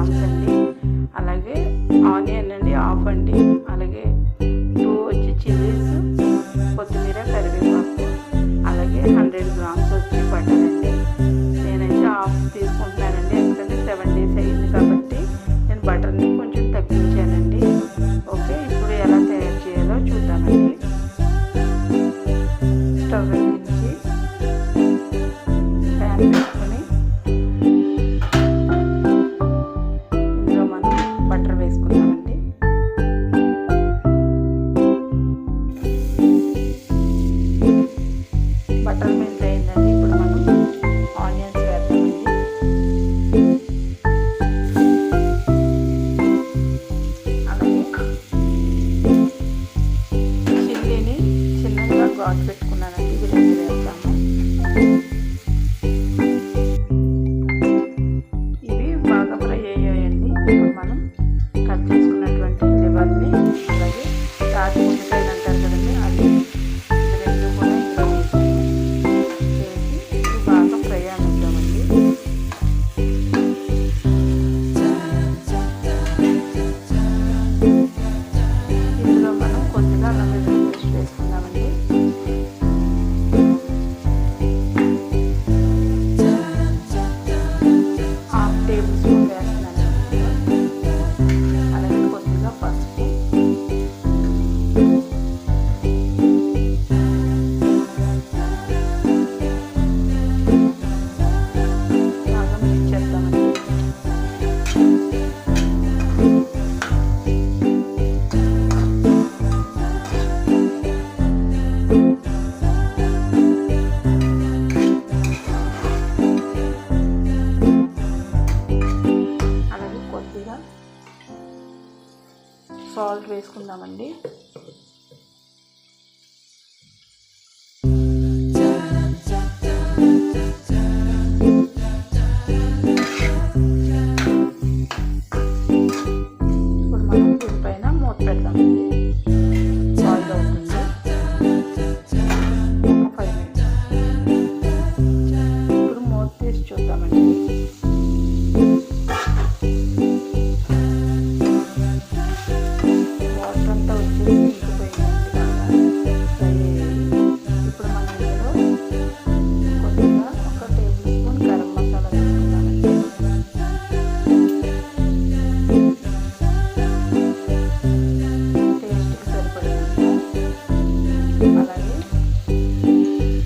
Grams అండి. అలాగే onion అండి హాఫ్ అండి. అలాగే 2 వచ్చి చిల్లీస్, కొత్తిమీర, కరివేపాకు, అలాగే 100 గ్రామ్స్ వచ్చి బటర్ అండి. నేనైతే హాఫ్ తీసుకుంటున్నానండి, ఎందుకంటే 7 days అయ్యింది కాబట్టి నేను బటర్ని కొంచెం తగ్గించానండి. ఓకే, ఇప్పుడు ఎలా తయారు చేయాలో చూద్దామండి. స్టవ్ వెలిగించి ప్యాన్ పెట్టుకొని ఇందులో మనం బటర్ వేసుకుందామండి. బటర్ మెల్ట్ అయిందండి. ఇప్పుడు మనం ఆనియన్స్ వేద్దామండి. అలాగే చిల్లీని చిన్నగా ఘాటు పెట్టుకున్నానండి. ఇది 2 వేద్దాము. ఇవి బాగా ఫ్రై అయ్యాయండి. ఇప్పుడు మనం కట్ చేసుకున్నటువంటి లివర్ని, అలాగే రాతి ముక్కకాయలు అంటారు కదండి, అది ఇది 2 కూడా ఇందులో వేసి ఇది బాగా ఫ్రై అనిద్దామండి. ఇందులో మనం కొద్దిగా అల్లం వెల్లుల్లి పేస్ట్ వేసుకుందామండి. హాఫ్ టేబుల్ స్పూన్ వేస్తున్నానండి. అలాగే కొద్దిగా పసుపు, బాగా మిక్స్ చేద్దామండి. అలాగే కొద్దిగా సాల్ట్ వేసుకుందామండి. ఇప్పుడు మనం దీనిపైన మూత పెడదామండి. బాయిల్ అవుతుంది ఒక 5 minutes. ఇప్పుడు మూత తీసి చూద్దామండి. వాటర్ అంతా వచ్చేసి ఇంకిపోయిందండి, బాగా ఫ్రై అయ్యాయి. ఇప్పుడు మనం ఇందులో కొద్దిగా 1 టేబుల్ స్పూన్ గరం మసాలా వేసుకుందామండి. టేస్ట్కి సరిపడినంత. అలాగే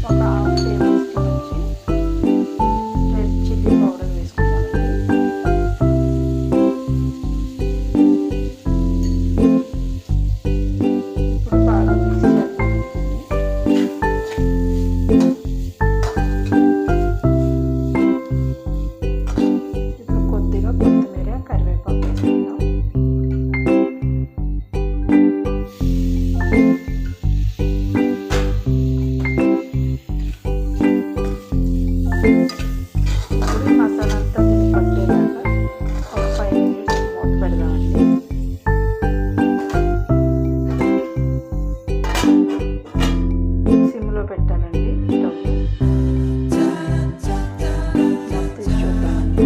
ఒక హాఫ్ టేబుల్ స్పూన్ వచ్చి రెడ్ చిల్లీ పౌడర్ వేసుకుందామండి. ఇప్పుడు బాగా మిక్స్ చేద్దామండి దీన్ని. ఇప్పుడు కొద్దిగా కొత్తిమీర, కరివేపాకు వేసుకుందాం. ఇప్పుడు ఈ మసాలా అంతా దీన్ని పట్టేలాగా ఒక 5 minutes మూత పెడదామండి. సిమ్లో పెట్టాలండి స్టవ్. మూత తీసి చూద్దామండి.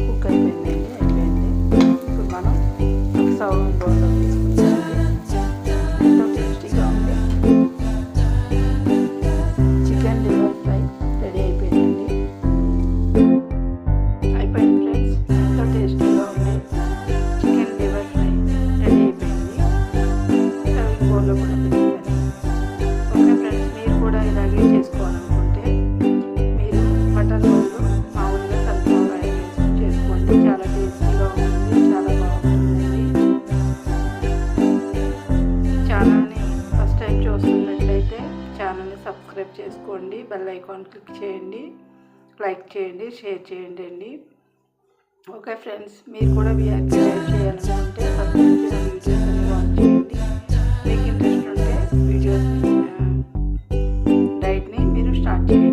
కుక్ అయిపోయింది. ఇప్పుడు మనం ఒక సర్వింగ్ బౌల్లో తీసుకుందామండి. ఎంతో టేస్టీగా ఉంది చికెన్ లివర్ ఫ్రై రెడీ అయిపోయిందండి. అయిపోయింది ఫ్రెండ్స్, ఎంతో టేస్టీగా ఉంది చికెన్ లివర్ ఫ్రై రెడీ అయిపోయింది. సర్వింగ్ బౌల్లో కూడా పెట్టేసాను. ఓకే ఫ్రెండ్స్, మీరు కూడా ఇలాగే చేసుకోవాలనుకుంటే మీరు బటర్ బౌల్లో మామూలుగా సన్ఫ్లవర్ ఆయిల్ వేసుకొని చేసుకోండి. చాలా టేస్టీగా ఉంటుంది, చాలా బాగుంటుందండి. ఛానల్ని ఫస్ట్ టైం చూస్తున్నట్లయితే ఛానల్ని సబ్స్క్రైబ్ చేసుకోండి, బెల్ ఐకాన్ క్లిక్ చేయండి, లైక్ చేయండి, షేర్ చేయండి అండి. ఓకే ఫ్రెండ్స్, మీరు కూడా వీఆర్కి లైక్ చేయాలనుకుంటే ఫస్ట్ నుంచి నా వీడియోస్ అన్ని వాచ్ చేయండి. మీకు ఇంట్రెస్ట్ ఉంటే వీడియోస్ని డైట్ని మీరు స్టార్ట్ చేయండి.